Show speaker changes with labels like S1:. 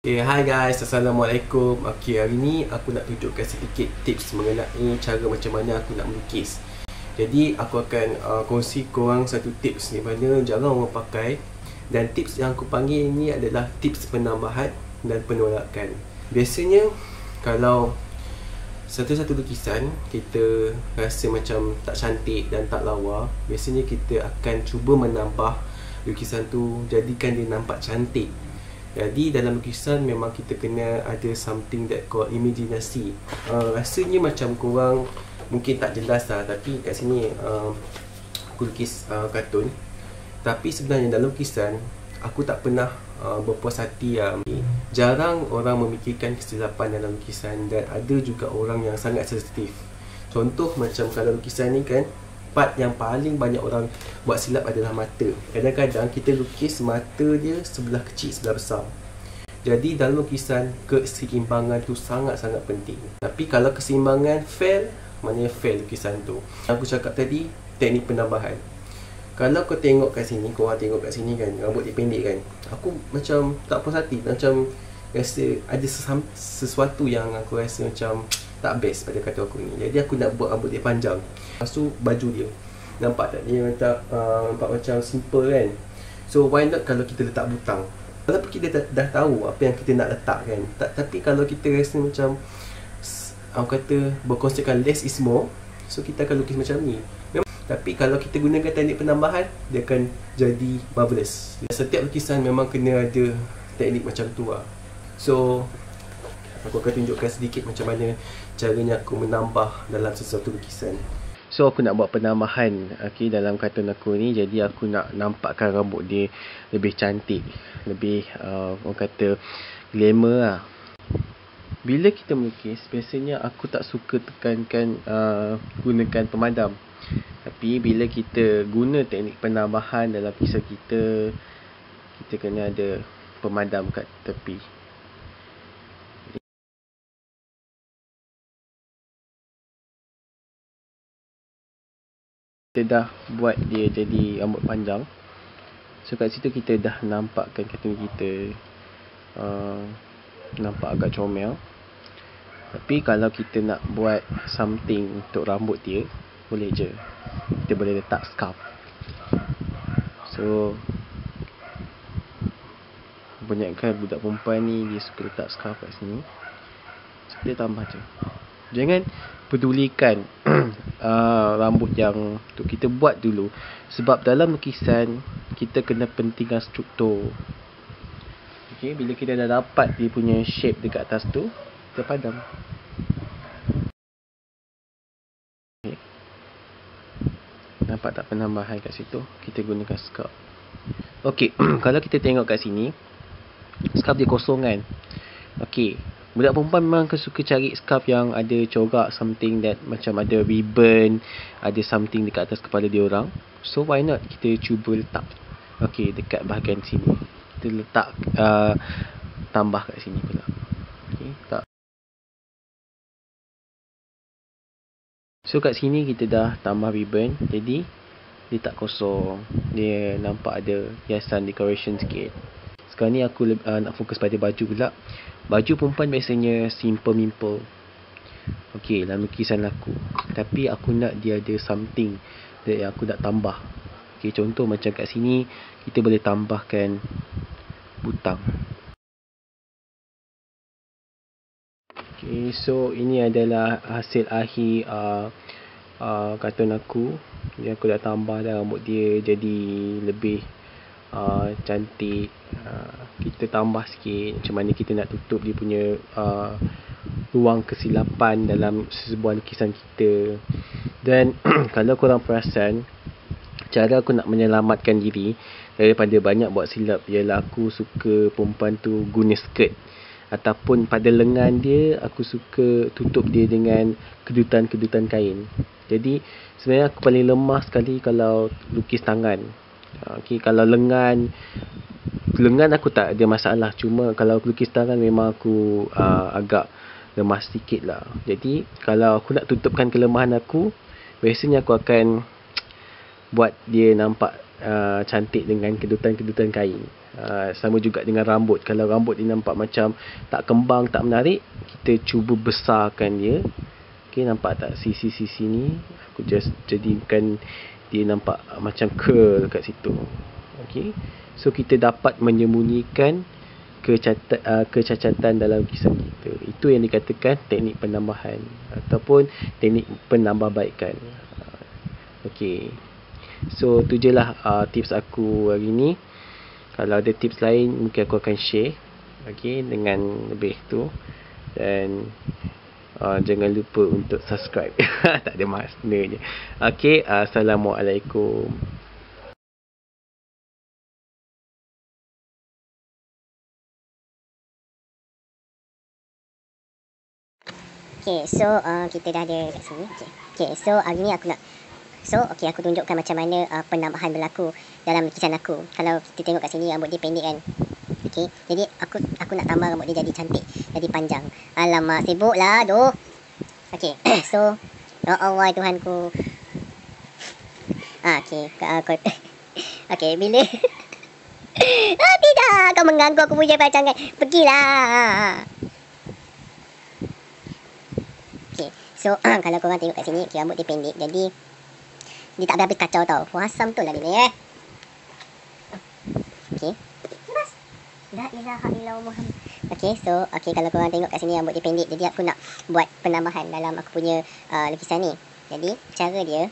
S1: Okay, hi guys, Assalamualaikum. Okay, hari ni aku nak tunjukkan sedikit tips mengenai cara macam mana aku nak melukis. Jadi aku akan kongsi korang satu tips ni mana jarang orang pakai. Dan tips yang aku panggil ni adalah tips penambahan dan penolakan. Biasanya kalau satu-satu lukisan kita rasa macam tak cantik dan tak lawa, biasanya kita akan cuba menambah lukisan tu, jadikan dia nampak cantik. Jadi dalam lukisan memang kita kena ada something that called imaginasi. Rasanya macam korang mungkin tak jelas lah, tapi kat sini aku lukis kartun. Tapi sebenarnya dalam lukisan aku tak pernah berpuas hati. Jarang orang memikirkan kesilapan dalam lukisan, dan ada juga orang yang sangat sensitif. Contoh macam kalau lukisan ni kan, part yang paling banyak orang buat silap adalah mata. Kadang-kadang kita lukis mata dia sebelah kecil, sebelah besar. Jadi dalam lukisan, keseimbangan tu sangat-sangat penting. Tapi kalau keseimbangan fail, maknanya fail lukisan tu. Aku cakap tadi, teknik penambahan. Kalau kau tengok kat sini, korang tengok kat sini kan, rambut dia pendek kan, aku macam tak puas hati. Macam rasa ada sesuatu yang aku rasa macam tak best pada kartun aku ni. Jadi aku nak buat rambut dia panjang. Lepas tu baju dia, nampak tak dia nampak macam simple kan. So why not kalau kita letak butang. Walaupun kita dah tahu apa yang kita nak letak kan, tapi kalau kita rasa macam aku kata berkonsepkan less is more, so kita akan lukis macam ni. Tapi kalau kita gunakan teknik penambahan, dia akan jadi marvelous. Setiap lukisan memang kena ada teknik macam tu lah. So aku akan tunjukkan sedikit macam mana caranya aku menambah dalam sesuatu lukisan. So aku nak buat penambahan dalam kartun aku ni. Jadi aku nak nampakkan rambut dia lebih cantik, lebih orang kata glamour lah. Bila kita melukis, biasanya aku tak suka tekankan gunakan pemadam. Tapi bila kita guna teknik penambahan dalam kisah kita, kita kena ada pemadam kat tepi. Kita dah buat dia jadi rambut panjang. So kat situ kita dah nampakkan kartun kita nampak agak comel. Tapi kalau kita nak buat something untuk rambut dia, boleh je. Kita boleh letak scarf. So kebanyakan budak perempuan ni dia suka letak scarf kat sini. So kita tambah je. Jangan pedulikan rambut yang tu kita buat dulu. Sebab dalam lukisan kita kena pentingkan struktur. Okay, bila kita dah dapat dia punya shape dekat atas tu, kita padam. Okay. Nampak tak penambahan kat situ? Kita gunakan scarf. Okay, kalau kita tengok kat sini, scarf dia kosong kan. Okay, budak perempuan memang suka cari scarf yang ada corak, something that macam ada ribbon, ada something dekat atas kepala dia orang. So why not kita cuba letak dekat bahagian sini. Kita letak tambah kat sini pula. Tak. So kat sini kita dah tambah ribbon, jadi dia tak kosong. Dia nampak ada hiasan decoration sikit. Sekarang ni aku nak fokus pada baju pula. Baju perempuan biasanya simple. Dalam lukisan aku. Tapi aku nak dia ada something yang aku nak tambah. Contoh macam kat sini kita boleh tambahkan butang. So ini adalah hasil akhir kartun aku. Jadi aku dah tambah dah rambut dia jadi lebih cantik. Kita tambah sikit macam mana kita nak tutup dia punya ruang kesilapan dalam sebuah lukisan kita. Dan kalau korang perasan, cara aku nak menyelamatkan diri daripada banyak buat silap ialah aku suka perempuan tu guna skirt, ataupun pada lengan dia aku suka tutup dia dengan kedutan-kedutan kain. Jadi sebenarnya aku paling lemah sekali kalau lukis tangan. Kalau lengan aku tak ada masalah. Cuma kalau lukis tangan memang aku agak lemah sikit lah. Jadi kalau aku nak tutupkan kelemahan aku, biasanya aku akan buat dia nampak cantik dengan kedutan-kedutan kain. Sama juga dengan rambut. Kalau rambut dia nampak macam tak kembang, tak menarik, kita cuba besarkan dia. Okay, nampak tak sisi-sisi ni? Aku just jadikan dia nampak macam curl kat situ. Okay, so kita dapat menyembunyikan kecacatan dalam lukisan kita. Itu yang dikatakan teknik penambahan ataupun teknik penambahbaikan. Okay, so tu je lah tips aku hari ni. Kalau ada tips lain mungkin aku akan share, okay, dengan lebih tu. Dan jangan lupa untuk subscribe. Tak ada maknanya. Okay, Assalamualaikum.
S2: Okay, so kita dah ada kat sini. Okay, so hari ni aku nak aku tunjukkan macam mana penambahan berlaku dalam lukisan aku. Kalau kita tengok kat sini, rambut dia pendek kan. Okay, jadi aku nak tambah rambut dia jadi cantik, jadi panjang. Alamak, sibuk lah doh. Okay, so ya Allah Tuhanku. Okay, okay, bila tidak, kau mengganggu aku punya perancangan. Pergilah. Okay, so kalau korang tengok kat sini, okay, rambut dia pendek, jadi dia tak habis kacau tau. Asam tu lah dia ni Okay, la ilaha illallah Muhammad. Okay, so kalau korang tengok kat sini rambut dia pendek, jadi aku nak buat penambahan dalam aku punya lukisan ni. Jadi cara dia,